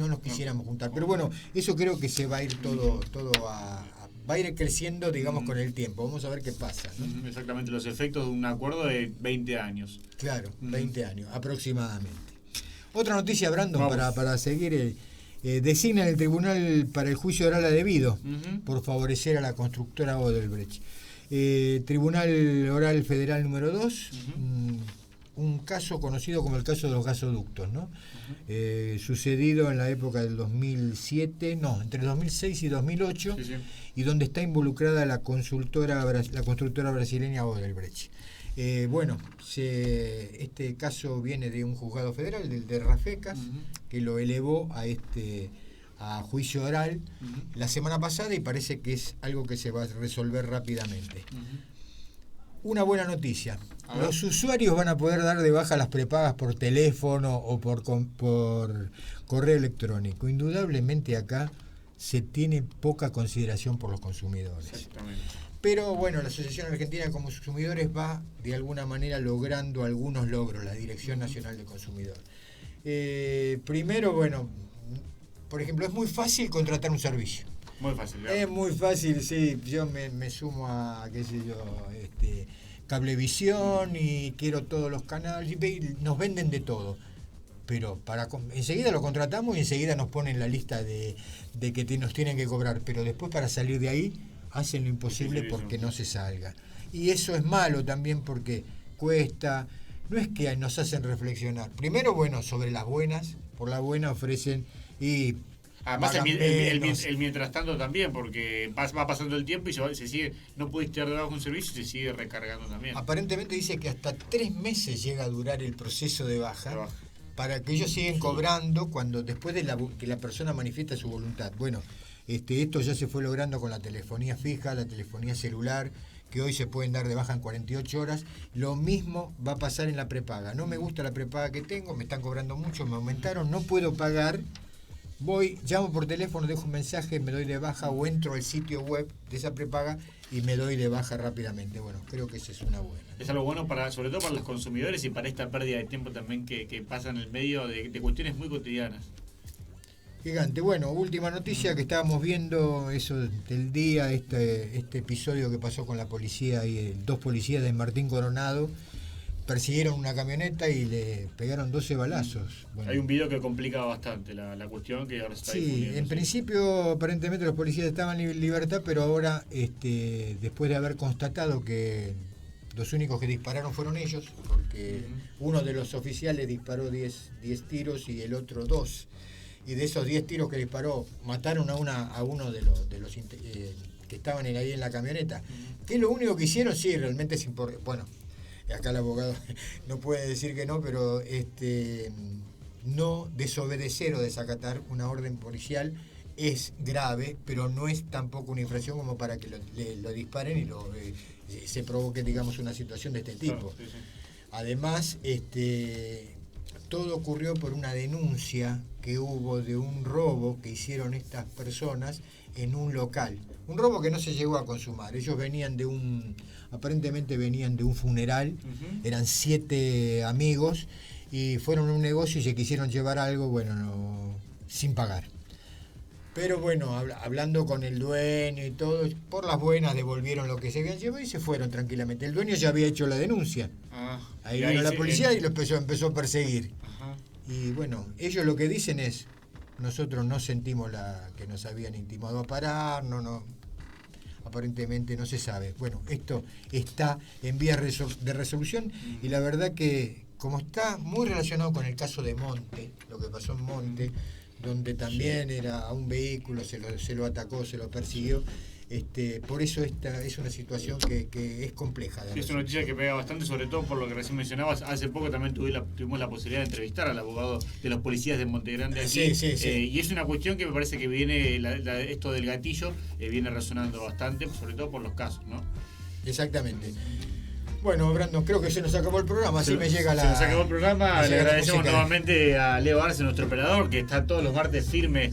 nos quisiéramos juntar. Pero bueno, eso creo que se va a ir todo va a ir creciendo, digamos, con el tiempo. Vamos a ver qué pasa, ¿no? Exactamente, los efectos de un acuerdo de 20 años. Claro, 20 años aproximadamente. Otra noticia, Brandon, para seguir. Designan el tribunal para el juicio oral a debido por favorecer a la constructora Odebrecht. Tribunal Oral Federal número 2, un caso conocido como el caso de los gasoductos, ¿no? Sucedido en la época del 2007, entre el 2006 y 2008, y donde está involucrada la constructora brasileña Odebrecht. Bueno, este caso viene de un juzgado federal, del de Rafecas, que lo elevó a juicio oral la semana pasada y parece que es algo que se va a resolver rápidamente. Una buena noticia. Los usuarios van a poder dar de baja las prepagas por teléfono o por correo electrónico. Indudablemente acá se tiene poca consideración por los consumidores. Exactamente. Pero bueno, la Asociación Argentina de Consumidores va de alguna manera logrando algunos logros, la Dirección Nacional del Consumidor. Primero, bueno, por ejemplo, es muy fácil contratar un servicio. Muy fácil, claro. Es muy fácil, sí. Yo me sumo a, qué sé yo, Cablevisión y quiero todos los canales. Y nos venden de todo. Pero enseguida lo contratamos y enseguida nos ponen la lista de que nos tienen que cobrar. Pero después para salir de ahí hacen lo imposible porque no se salga. Y eso es malo también porque cuesta. No es que nos hacen reflexionar. Primero, bueno, sobre las buenas. Por la buena ofrecen y... Además, el mientras tanto también, porque va pasando el tiempo y se sigue, no pudiste dar de baja un servicio y se sigue recargando también. Aparentemente dice que hasta 3 meses llega a durar el proceso de baja, para que ellos siguen cobrando después de que la persona manifiesta su voluntad. Bueno, esto ya se fue logrando con la telefonía fija, la telefonía celular, que hoy se pueden dar de baja en 48 horas. Lo mismo va a pasar en la prepaga. No me gusta la prepaga que tengo, me están cobrando mucho, me aumentaron, no puedo pagar. Llamo por teléfono, dejo un mensaje, me doy de baja o entro al sitio web de esa prepaga y me doy de baja rápidamente. Bueno, creo que esa es una buena. Es algo bueno sobre todo para los consumidores y para esta pérdida de tiempo también que pasa en el medio de cuestiones muy cotidianas. Gigante. Bueno, última noticia que estábamos viendo, eso del día, este episodio que pasó con la policía y 2 policías de Martín Coronado. Persiguieron una camioneta y le pegaron 12 balazos. Bueno, hay un video que complica bastante la cuestión que ahora se está sí, difundiendo. En principio aparentemente los policías estaban en libertad, pero ahora después de haber constatado que los únicos que dispararon fueron ellos, porque uno de los oficiales disparó 10 tiros y el otro 2. Y de esos 10 tiros que disparó, mataron a uno de los que estaban ahí en la camioneta. Que es lo único que hicieron, sí, realmente es importante. Bueno, acá el abogado no puede decir que no, pero no desobedecer o desacatar una orden policial es grave, pero no es tampoco una infracción como para que lo disparen y se provoque, digamos, una situación de este tipo. Claro, sí. Además, todo ocurrió por una denuncia que hubo de un robo que hicieron estas personas en un local. Un robo que no se llegó a consumar. Ellos aparentemente venían de un funeral, eran 7 amigos y fueron a un negocio y se quisieron llevar algo, sin pagar. Pero bueno, hablando con el dueño y todo, por las buenas devolvieron lo que se habían llevado y se fueron tranquilamente. El dueño ya había hecho la denuncia. Ahí vino la policía y lo empezó a perseguir. Y bueno, ellos lo que dicen es, nosotros no sentimos que nos habían intimado a parar, aparentemente no se sabe. Bueno, esto está en vías de resolución y la verdad que como está muy relacionado con el caso de Monte, lo que pasó en Monte, donde también era a un vehículo, se lo atacó, se lo persiguió, por eso esta es una situación que es compleja. Sí, es una noticia que pega bastante, sobre todo por lo que recién mencionabas. Hace poco también tuvimos la posibilidad de entrevistar al abogado de los policías de Montegrande aquí. Sí. Y es una cuestión que me parece que viene, esto del gatillo, viene resonando bastante, sobre todo por los casos, ¿no? Exactamente. Bueno, Brandon, creo que se nos acabó el programa, se nos acabó el programa, le agradecemos nuevamente a Leo Arce, nuestro operador, que está todos los martes firme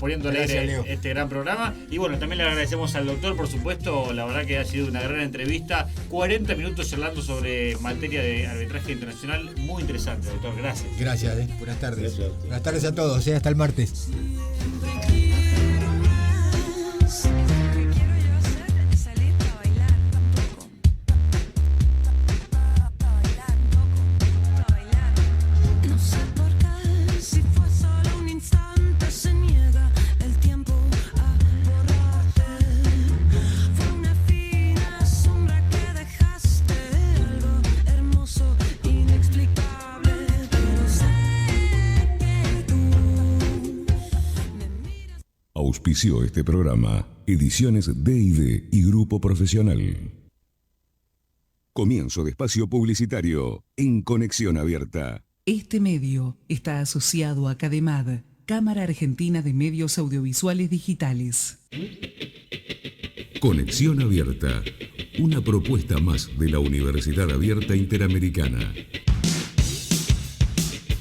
poniéndole este gran programa. Y bueno, también le agradecemos al doctor, por supuesto, la verdad que ha sido una gran entrevista, 40 minutos charlando sobre materia de arbitraje internacional, muy interesante, doctor, gracias. Gracias, buenas tardes. Gracias. Buenas tardes a todos, hasta el martes. Auspició este programa Ediciones D&D y Grupo Profesional. Comienzo de espacio publicitario en Conexión Abierta. Este medio está asociado a CADEMAD, Cámara Argentina de Medios Audiovisuales Digitales. Conexión Abierta, una propuesta más de la Universidad Abierta Interamericana.